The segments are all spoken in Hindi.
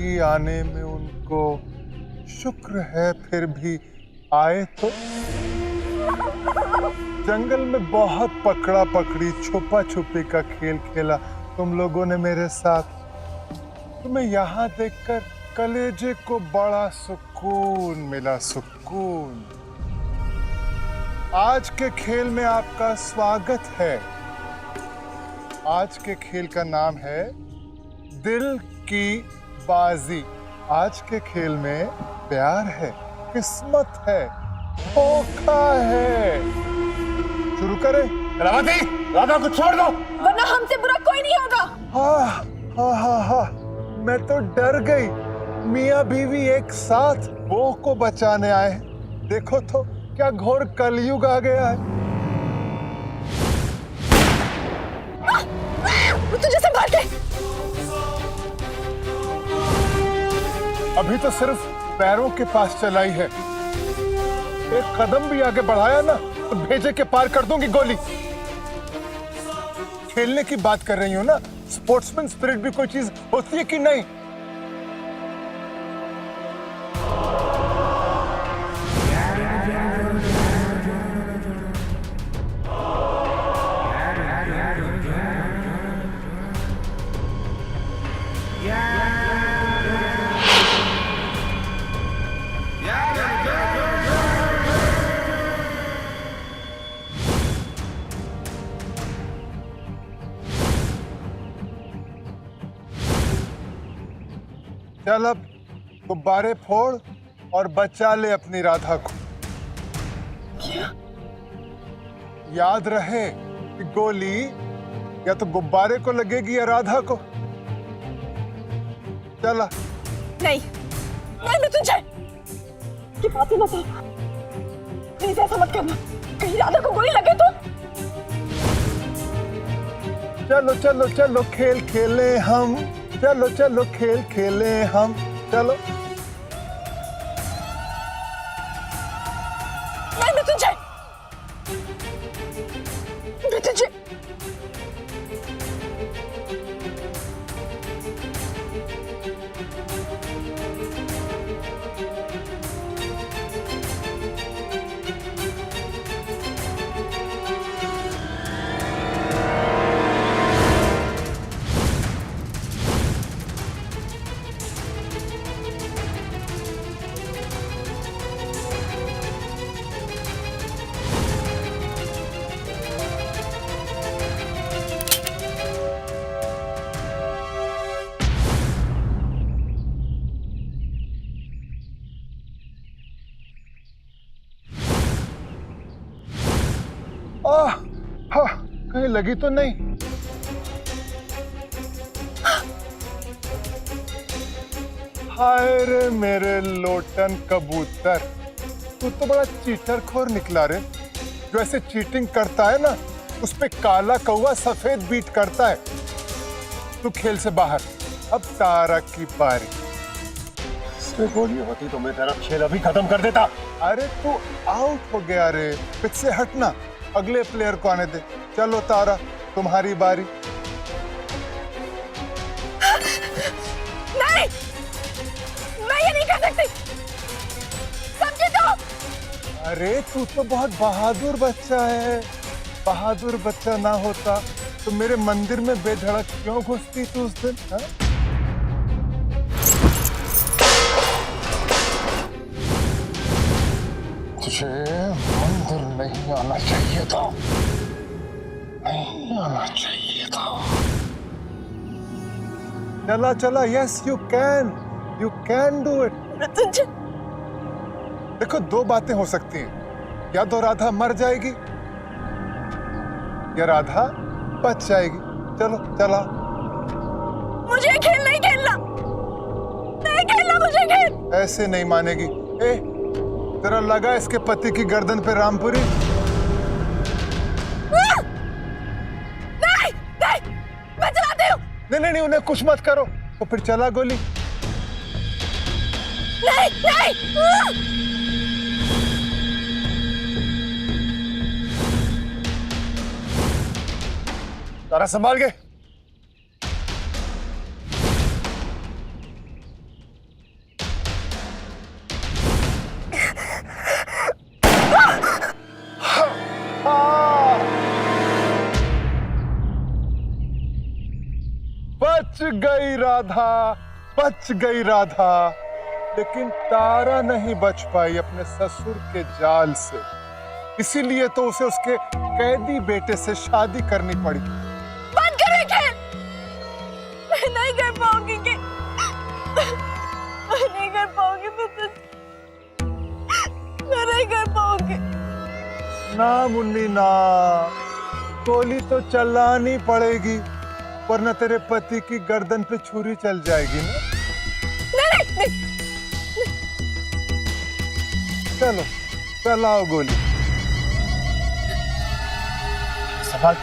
ही आने में उनको शुक्र है, फिर भी आए तो। जंगल में बहुत पकड़ा पकड़ी छुपा छुपी का खेल खेला तुम लोगों ने मेरे साथ। तुम्हें यहाँ देखकर कलेजे को बड़ा सुकून मिला, सुकून। आज के खेल में आपका स्वागत है। आज के खेल का नाम है दिल की बाजी। आज के खेल में प्यार है, किस्मत है, धोखा है। शुरू करें? राधावती, राधा को छोड़ दो, वरना हमसे बुरा कोई नहीं होगा। हाँ, मैं तो डर गई। मियाँ बीवी एक साथ बहू को बचाने आए हैं। देखो तो क्या घोर कलयुग आ गया है। तुझे संभाल के। अभी तो सिर्फ पैरों के पास चलाई है, एक कदम भी आगे बढ़ाया ना तो भेजे के पार कर दूंगी गोली। खेलने की बात कर रही हूँ ना, स्पोर्ट्समैन स्पिरिट भी कोई चीज होती है कि नहीं? चल अब गुब्बारे फोड़ और बचा ले अपनी राधा को। क्या? याद रहे कि गोली या तो गुब्बारे को लगेगी या राधा को। चला। नहीं, मैं तुझे ये बातें मत कर। प्लीज ऐसा मत करना, कहीं राधा को गोली लगे तो। चलो चलो चलो खेल खेले हम, चलो चलो खेल खेले हम, चलो। मैं तुझे हाँ, कहीं लगी तो नहीं? हाय रे मेरे लोटन कबूतर, तू तो बड़ा चीटरखोर निकला रे। जो ऐसे चीटिंग करता है ना, उस पे काला कौवा सफेद बीट करता है। तू खेल से बाहर। अब तारा की बारी। गोली होती तो मैं तेरा खेल अभी खत्म कर देता। अरे तू आउट हो गया रे, पिच से हटना, अगले प्लेयर को आने दे। चलो तारा, तुम्हारी बारी। नहीं, मैं ये नहीं कर सकती, समझे तो? अरे तू तो बहुत बहादुर बच्चा है। बहादुर बच्चा ना होता तो मेरे मंदिर में बेधड़क क्यों घुसती तू उस दिन? हा? तुझे मंदिर नहीं आना चाहिए था, नहीं आना चाहिए था। चला चला, yes you can do it. तुझे देखो, दो बातें हो सकती हैं, या तो राधा मर जाएगी या राधा बच जाएगी। चलो चला। मुझे खेल नहीं खेलना, नहीं खेलना मुझे खेल। ऐसे नहीं मानेगी। ए, तेरा लगा इसके पति की गर्दन पे रामपुरी? नहीं, नहीं, मैं चलाती हूँ। नहीं, उन्हें कुछ मत करो। तो फिर चला गोली। नहीं, नहीं। तारा संभाल के। गई राधा, बच गई राधा। लेकिन तारा नहीं बच पाई अपने ससुर के जाल से, इसीलिए तो उसे उसके कैदी बेटे से शादी करनी पड़ी। बंद करो ये खेल। मैं नहीं कर पाऊंगी मैं नहीं कर पाऊंगी मैं नहीं कर पाऊंगी। ना मुन्नी ना, गोली तो चलानी पड़ेगी, वरना तेरे पति की गर्दन पे छुरी चल जाएगी ना। नहीं नहीं, नहीं। चलो चलाओ गोली। संभाल।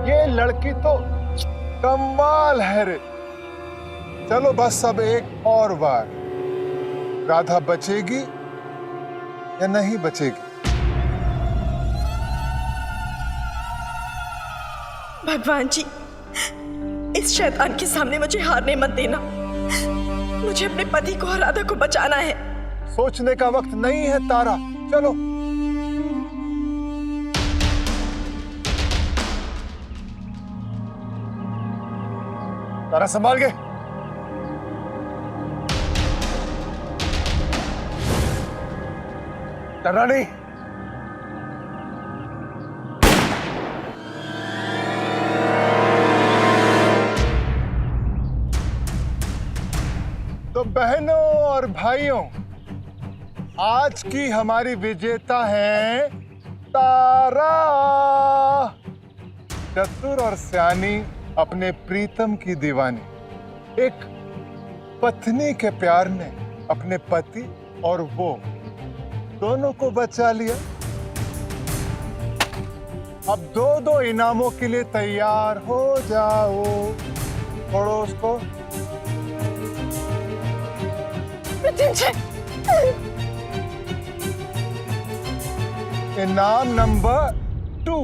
ये लड़की तो कमाल है रे। चलो बस अब एक और बार, राधा बचेगी या नहीं बचेगी? भगवान जी, इस शैतान के सामने मुझे हारने मत देना। मुझे अपने पति को और राधा को बचाना है। सोचने का वक्त नहीं है तारा, चलो। तारा संभाल के। डरना नहीं। तो बहनों और भाइयों, आज की हमारी विजेता है तारा। चतुर और सियानी, अपने प्रीतम की दीवानी, एक पत्नी के प्यार ने अपने पति और वो दोनों को बचा लिया। अब दो दो इनामों के लिए तैयार हो जाओ। छोड़ो उसको। इनाम नंबर 2।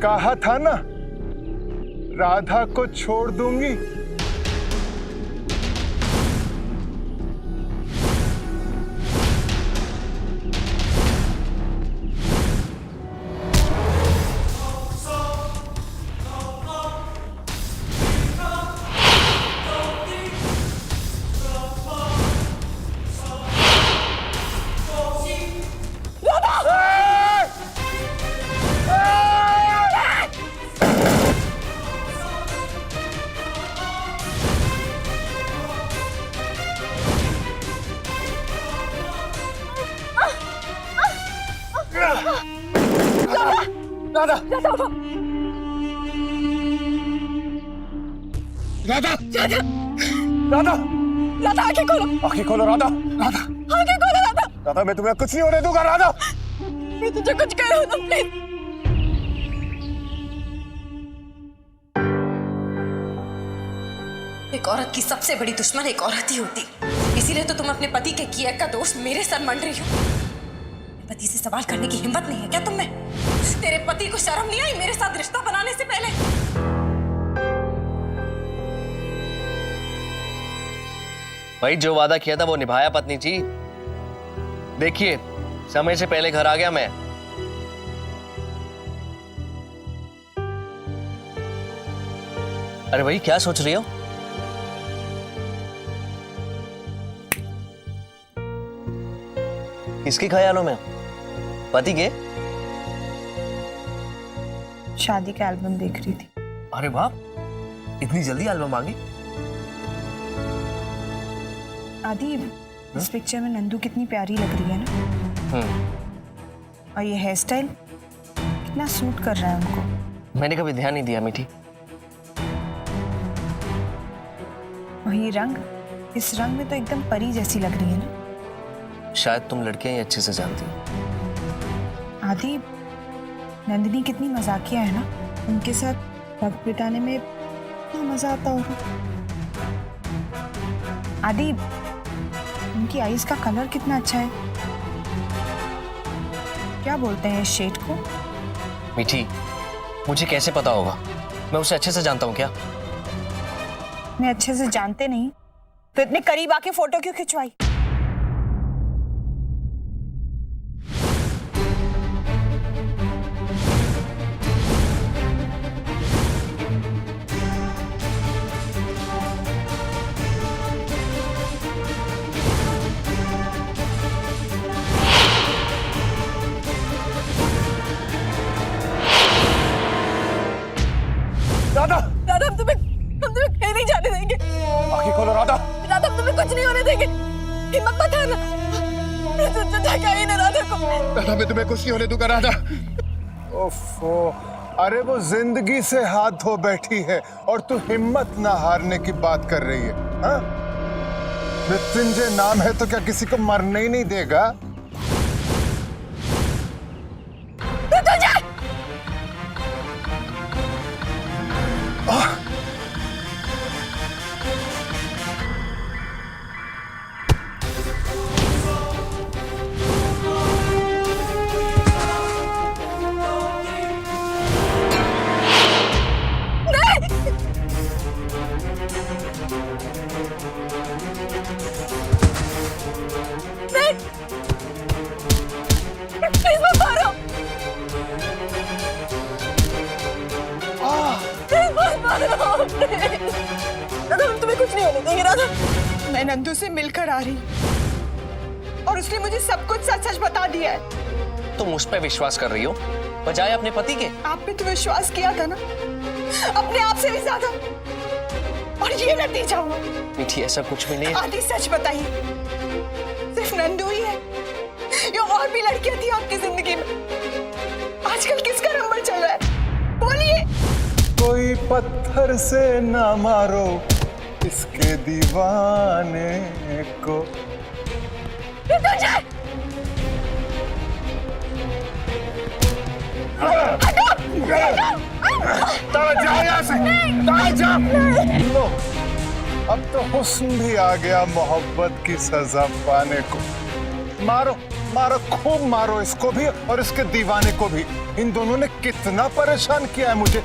कहा था ना, राधा को छोड़ दूंगी। राधा, राधा, राधा, राधा, राधा, राधा, आंखें खोलो। आंखें खोलो राधा, राधा, आंखें खोलो राधा। राधा, मैं तुम्हें कुछ नहीं होने दूंगा राधा। मैं तुझे कुछ कह रहा हूँ ना, प्लीज। एक औरत की सबसे बड़ी दुश्मन एक औरत ही होती, इसीलिए तो तुम अपने पति के किए का दोष मेरे सर मंड रही हो। पति से सवाल करने की हिम्मत नहीं है क्या तुम में? तेरे पति को शर्म नहीं आई मेरे साथ रिश्ता बनाने से पहले? भाई जो वादा किया था वो निभाया पत्नी जी। देखिए समय से पहले घर आ गया मैं। अरे भाई क्या सोच रही हो? किसके ख्यालों में? पति के? शादी का एल्बम देख रही थी। अरे वाह, इतनी जल्दी एल्बम आ गई? आदि, इस पिक्चर में नंदू कितनी प्यारी लग रही है ना। और ये हेयर स्टाइल कितना सूट कर रहा है उनको। मैंने कभी ध्यान नहीं दिया मीठी। और ये रंग, इस रंग में तो एकदम परी जैसी लग रही है ना। शायद तुम लड़कियां ही अच्छे से जानती हो। आदि, नंदिनी कितनी मजाकिया है ना, उनके साथ वक्त बिताने में कितना मजा आता होगा। आदि, उनकी आईज का कलर कितना अच्छा है। क्या बोलते हैं इस शेड को? मीठी, मुझे कैसे पता होगा? मैं उसे अच्छे से जानता हूँ क्या? इतने अच्छे से जानते नहीं तो इतने करीब आके फोटो क्यों खिंचवाई? राधा, राधा हम तुम्हें कहीं नहीं जाने देंगे। आंखें खोलो राधा। राधा हम तुम्हें कुछ नहीं होने देंगे। हिम्मत मत हारना। जाइए ना राधा को। राधा मैं तुम्हें कुछ नहीं होने दूंगा राधा। ओफो, अरे वो जिंदगी से हाथ धो बैठी है और तू हिम्मत ना हारने की बात कर रही है। हाँ? मृत्युंजय नाम है तो क्या किसी को मरने ही नहीं देगा? प्लीज मत मारो। प्लीज मत मारो। राधा हम तुम्हें कुछ नहीं होने देंगे। राधा मैं नंदू से मिलकर आ रही और उसने मुझे सब कुछ सच सच बता दिया है। तुम उस पर विश्वास कर रही हो बजाय अपने पति के? आप पे तो विश्वास किया था ना, अपने आप से भी ज्यादा, और ये नतीजा हुआ। मीठी ऐसा कुछ भी नहीं। आदि सच बताइए, सिर्फ नंदू ही है या और भी लड़कियां थी आपकी जिंदगी में? आजकल किसका नंबर चल रहा है? बोलिए। कोई पत्थर से ना मारो इसके दीवाने को। जाओ यहाँ से, जाओ। लो, अब तो हुस्न भी आ गया मोहब्बत की सजा पाने को। मारो मारो, खूब मारो इसको भी और इसके दीवाने को भी। इन दोनों ने कितना परेशान किया है मुझे।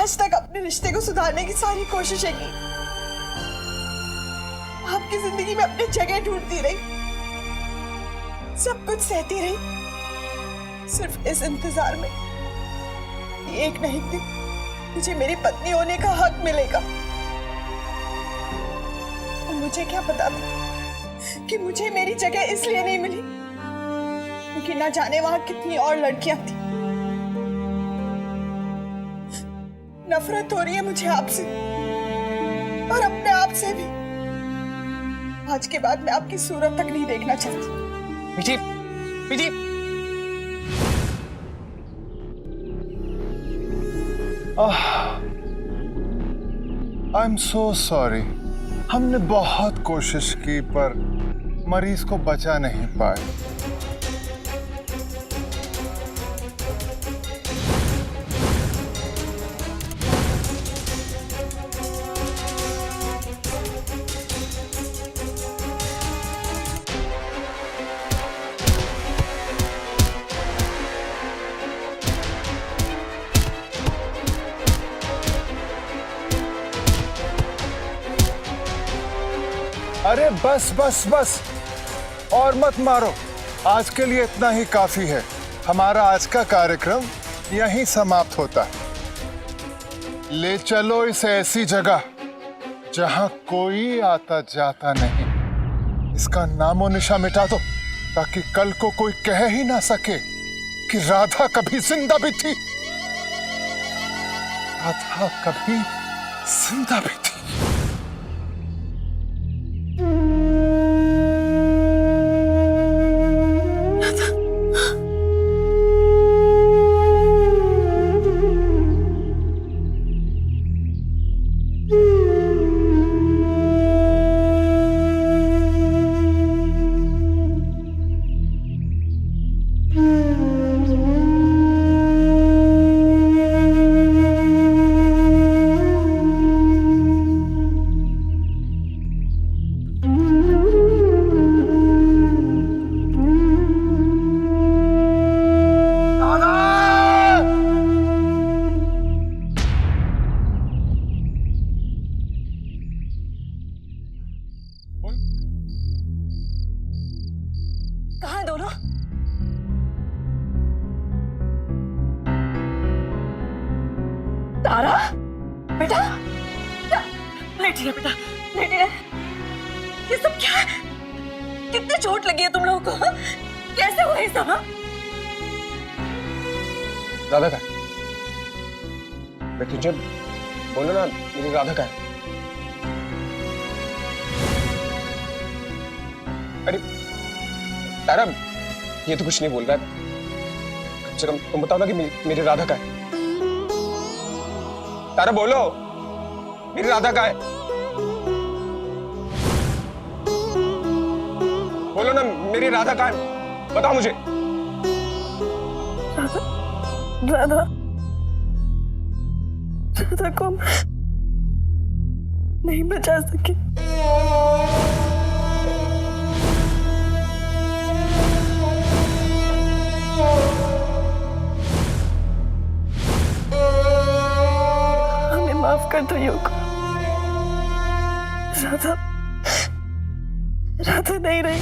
आज तक अपने रिश्ते को सुधारने की सारी कोशिशें की, आपकी जिंदगी में अपनी जगह ढूंढती रही, सब कुछ सहती रही, सिर्फ इस इंतजार में कि एक ना एक दिन मुझे मेरी पत्नी होने का हक मिलेगा। और मुझे क्या पता था कि मुझे मेरी जगह इसलिए नहीं मिली क्योंकि ना जाने वहां कितनी और लड़कियां थी। नफरत हो रही है मुझे आपसे और अपने आप से भी। आज के बाद मैं आपकी सूरत तक नहीं देखना चाहती। मीठी, मीठी। I am so sorry. हमने बहुत कोशिश की पर मरीज को बचा नहीं पाए। अरे बस बस बस, और मत मारो। आज के लिए इतना ही काफी है। हमारा आज का कार्यक्रम यहीं समाप्त होता है। ले चलो इस ऐसी जगह जहां कोई आता जाता नहीं। इसका नामो निशा मिटा दो ताकि कल को कोई कह ही ना सके कि राधा कभी जिंदा भी थी। राधा कभी जिंदा भी थी। तारा बेटा, लेटिए बेटा, लेटिए। ये सब क्या है? कितनी चोट लगी है तुम लोगों को? हाँ? कैसे हुआ ये सब? हाँ? राधा का बेटी, जब बोलो ना मेरी राधा का है। अरे तारा, ये तो कुछ नहीं बोल रहा है। कम से कम तुम बताओ ना कि मेरी राधा का है। तारा बोलो, मेरी राधा का है। बोलो ना मेरी राधा का है, बताओ मुझे। राधा, राधा को हम नहीं बचा सके। हमें माफ कर दो योग। राधा, राधा नहीं रही।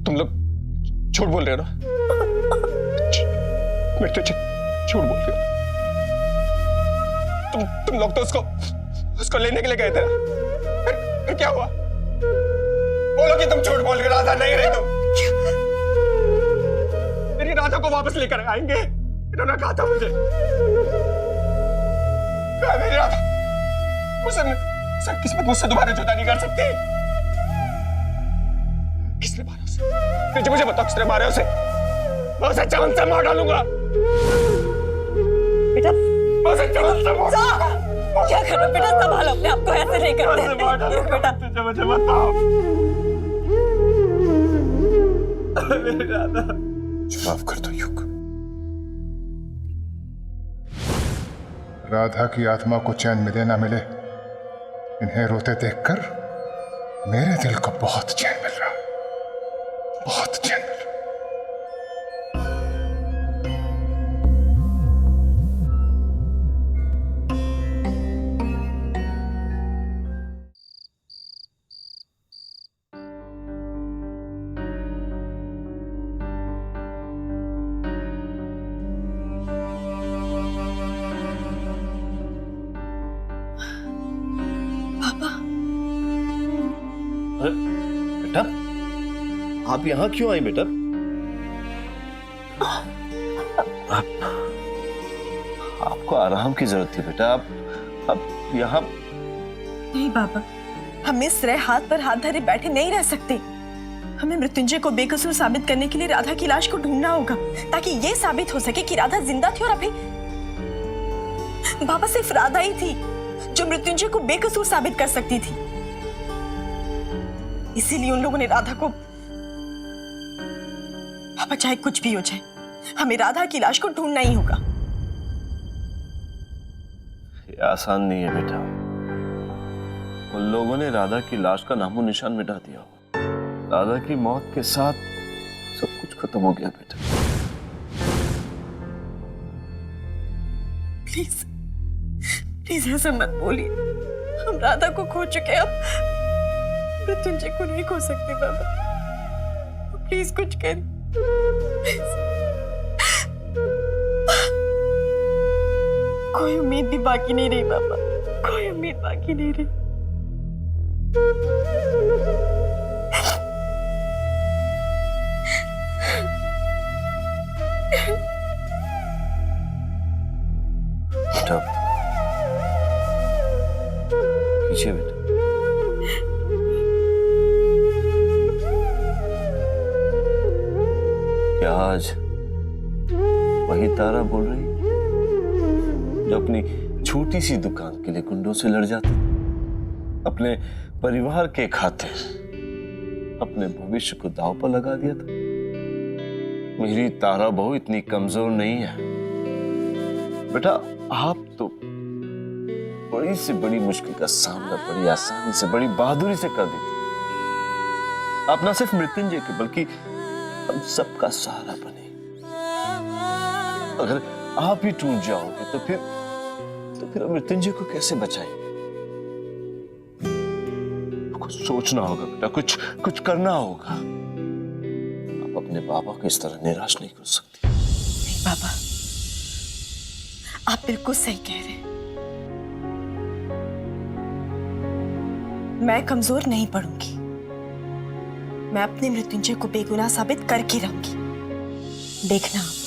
तुम लोग झूठ बोल रहे हो ना? बेटे झूठ बोल रहे हो। तुम लोग तो उसको लेने के लिए गए थे ना? फिर क्या हुआ? बोलो कि तुम झूठ बोल रहे हो, राधा नहीं रही तुम। मेरी राधा को वापस लेकर आएंगे, इन्होंने कहा था मुझे। मेरी राधा, उसे किस्मत मुझसे दोबारा जुदा नहीं कर सकती। किसने मारा उसे? मुझे बताओ, किसने मारा उसे? मैं उसे जान से मार डालूंगा। बेटा, मैं उसे जान से मार डालूंगा। क्या कर रहे हो बेटा? संभालो अपने आप को, ऐसे नहीं करते बेटा। तुझे मुझे बताओ। मेरी राधा, माफ कर दो युग। राधा की आत्मा को चैन मिले ना मिले, इन्हें रोते देखकर मेरे दिल को बहुत चैन मिल रहा, बहुत चैन मिल रहा। बेटा, आप यहाँ क्यों आई बेटा? आपको आराम की जरूरत थी बेटा। आप यहाँ। नहीं बाबा, हम इस तरह हाथ पर हाथ धरे बैठे नहीं रह सकते। हमें मृत्युंजय को बेकसूर साबित करने के लिए राधा की लाश को ढूंढना होगा, ताकि ये साबित हो सके कि राधा जिंदा थी और अभी। बाबा, सिर्फ राधा ही थी जो मृत्युंजय को बेकसूर साबित कर सकती थी। इसीलिए उन लोगों ने राधा को। पापा, चाहे कुछ भी हो जाए, हमें राधा की लाश को ढूंढना ही होगा। ये आसान नहीं है बेटा। उन लोगों ने राधा की लाश का नामो निशान मिटा दिया। राधा की मौत के साथ सब कुछ खत्म हो गया बेटा। प्लीज, प्लीज ऐसा मत बोलिए। हम राधा को खो चुके हैं, अब मृत्युंजय को नहीं खो सकते बाबा। प्लीज कुछ कर। कोई उम्मीद भी बाकी नहीं रही बाबा, कोई उम्मीद बाकी नहीं रही। बेटा, पीछे बेटा। क्या आज वही तारा बोल रही जो अपनी छोटी सी दुकान के लिए गुंडों से लड़ जाती, अपने परिवार के खातिर अपने भविष्य को दांव पर लगा दिया था? मेरी तारा बहू इतनी कमजोर नहीं है बेटा। आप तो बड़ी से बड़ी मुश्किल का सामना बड़ी आसानी से, बड़ी बहादुरी से कर देती। आप ना सिर्फ मृत्युंजय के बल्कि हम सबका सहारा बने। अगर आप ही टूट जाओगे तो फिर मृत्युंजय को कैसे बचाएंगे? कुछ सोचना होगा बेटा, कुछ करना होगा। आप अपने बाबा को इस तरह निराश नहीं कर सकती। नहीं बाबा, आप बिल्कुल सही कह रहे हैं। मैं कमजोर नहीं पड़ूंगी। मैं अपने मृत्युंजय को बेगुनाह साबित करके रहूंगी। देखना आप।